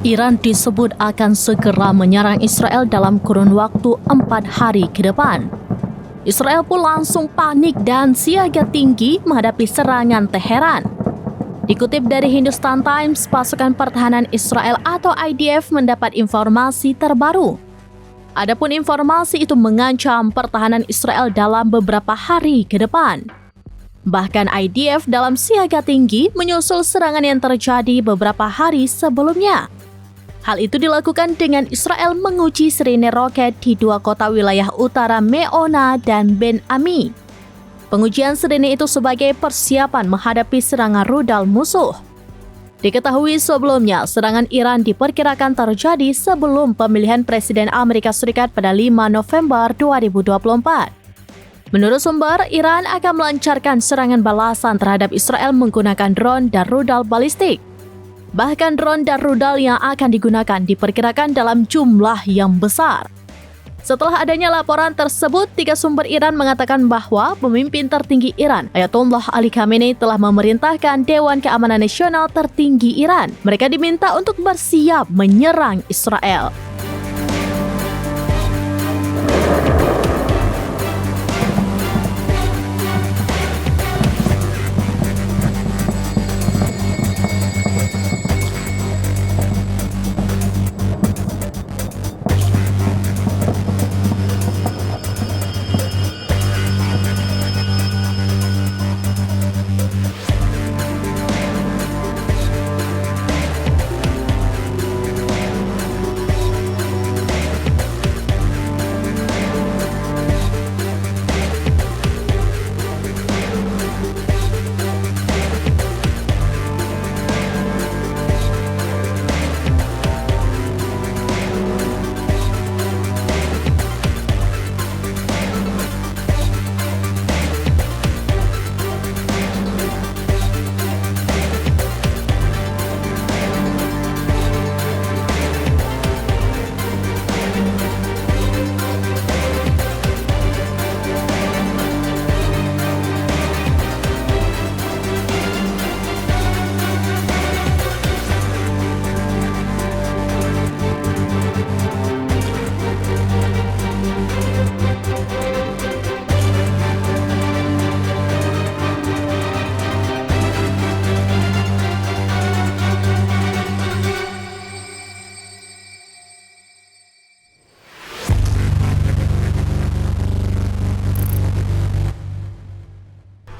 Iran disebut akan segera menyerang Israel dalam kurun waktu 4 hari ke depan. Israel pun langsung panik dan siaga tinggi menghadapi serangan Teheran. Dikutip dari Hindustan Times, pasukan pertahanan Israel atau IDF mendapat informasi terbaru. Adapun informasi itu mengancam pertahanan Israel dalam beberapa hari ke depan. Bahkan IDF dalam siaga tinggi menyusul serangan yang terjadi beberapa hari sebelumnya. Hal itu dilakukan dengan Israel menguji sirine roket di 2 kota wilayah utara Meona dan Ben Ami. Pengujian sirine itu sebagai persiapan menghadapi serangan rudal musuh. Diketahui sebelumnya, serangan Iran diperkirakan terjadi sebelum pemilihan Presiden Amerika Serikat pada 5 November 2024. Menurut sumber, Iran akan melancarkan serangan balasan terhadap Israel menggunakan drone dan rudal balistik. Bahkan drone dan rudal yang akan digunakan diperkirakan dalam jumlah yang besar. Setelah adanya laporan tersebut, 3 sumber Iran mengatakan bahwa pemimpin tertinggi Iran, Ayatollah Ali Khamenei, telah memerintahkan Dewan Keamanan Nasional tertinggi Iran. Mereka diminta untuk bersiap menyerang Israel.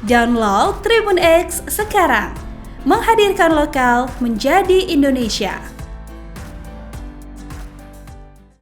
Download Tribun X sekarang, menghadirkan lokal menjadi Indonesia.